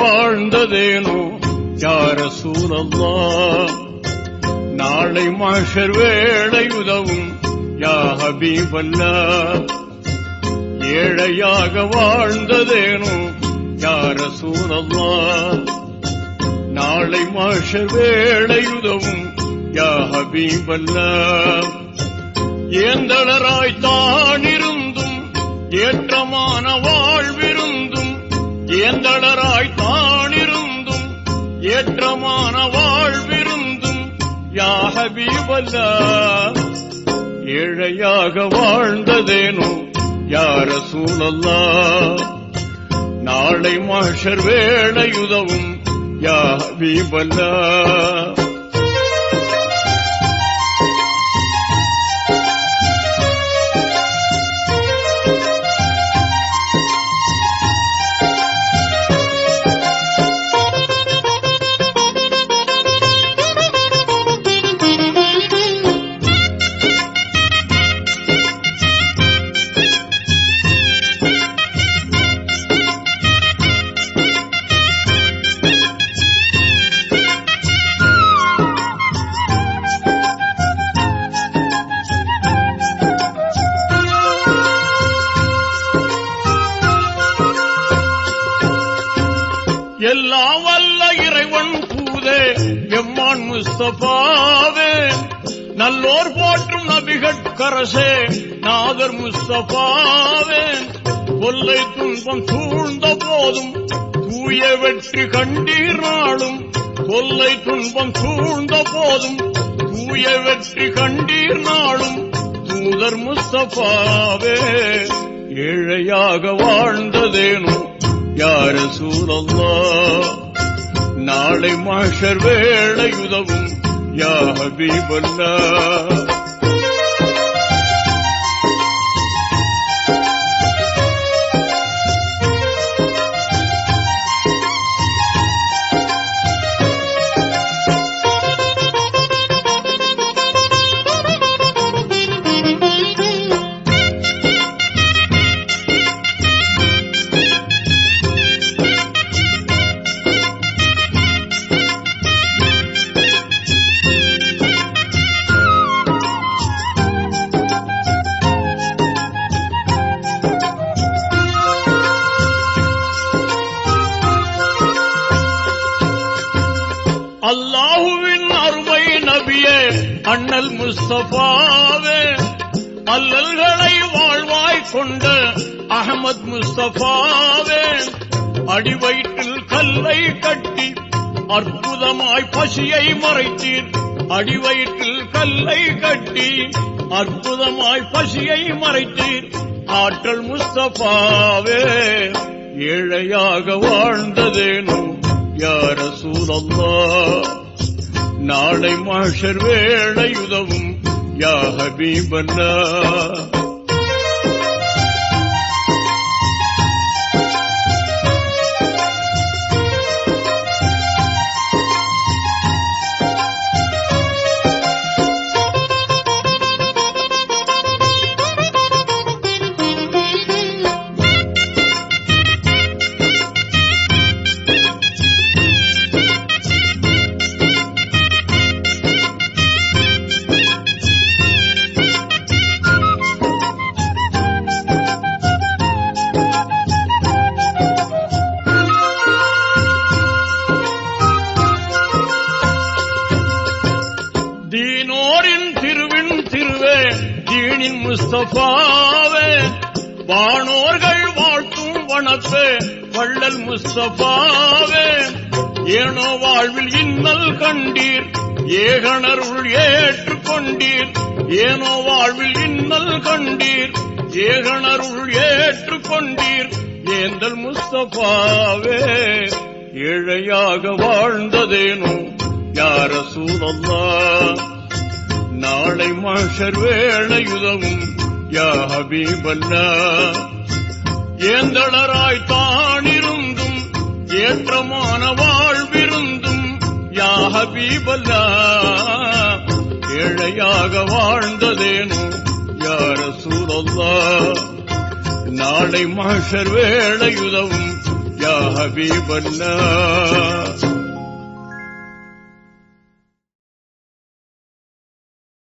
வாழ்ந்ததேனோ யா ரசூலல்லாஹ். நாளை மஹ்ஷர் வேளை உதவும் யா ஹபீபல்லாஹ். ஏழையாக வாழ்ந்ததேனோ யா ரசூலல்லாஹ். நாளை மஹ்ஷர் வேளை உதவும் யா ஹபீபல்லாஹ். ஏந்தளராய்த்தான் இருந்தும் ஏற்றமான வாழ்விருந்தும், ஏந்தளராய்த்தான் இருந்தும் ஏற்றமான வாழ்விருந்தும் யா ஹபீபல்லாஹ். ஏழையாக வாழ்ந்ததேனோ யா ரசூலல்லாஹ். நாளை மஹ்ஷர் வேளை உதவும் யா ஹபீபல்லாஹ். எல்லாம் வல்ல இறைவன் தூதே எம்மான் முஸ்தபாவே, நல்லோர் போற்றும் நபிகட்கரசே நாதர் முஸ்தபாவே. கொல்லை துன்பம் சூழ்ந்த போதும் தூய வெற்றி கண்டீர் நாளும், கொல்லை துன்பம் சூழ்ந்த போதும் தூய வெற்றி கண்டீர் நாளும் தூதர் முஸ்தபாவே. ஏழையாக வாழ்ந்ததேனோ யா ரசூலல்லாஹ். நாளை மஹ்ஷர் வேளை உதவும் யா ஹபீபல்லாஹ். அல்லாஹுவின் அருமை நபியே அண்ணல் முஸ்தபாவே, அல்லல்களை வாழ்வாய் கொண்ட அஹமத் முஸ்தபாவே. அடிவயிற்றில் கல்லை கட்டி அற்புதமாய் பசியை மறைத்தீர், அடிவயிற்றில் கல்லை கட்டி அற்புதமாய் பசியை மறைத்தீர் ஆற்றல் முஸ்தபாவே. ஏழையாக வாழ்ந்ததேனோ யா ரசூலல்லாஹ். நாளை மஹ்ஷர் வேளை உதவும் யா ஹபீபல்லாஹ். தீனோரின் திருவின் திருவே தீனின் முஸ்தபாவே. வானோர்கள் வாழ்த்தும் வனப்பே வள்ளல் முஸ்தபாவே. ஏனோ வாழ்வில் இன்னல் கண்டீர் ஏகனருள் ஏற்றுக்கொண்டீர், ஏனோ வாழ்வில் இன்னல் கண்டீர் ஏகனருள் ஏற்றுக்கொண்டீர் ஏந்தல் முஸ்தபாவே. ஏழையாக வாழ்ந்ததேனோ யா ரசூலல்லாஹ். நாளை மஹ்ஷர் வேளை உதவும் யா ஹபீபல்லாஹ். ஏந்தளராய்த்தான் இருந்தும் ஏற்றமான வாழ்விருந்தும் யா ஹபீபல்லாஹ். ஏழையாக வாழ்ந்ததேனோ யா ரசூலல்லாஹ். நாளை மஹ்ஷர் வேளை உதவும் யா ஹபீபல்லாஹ்.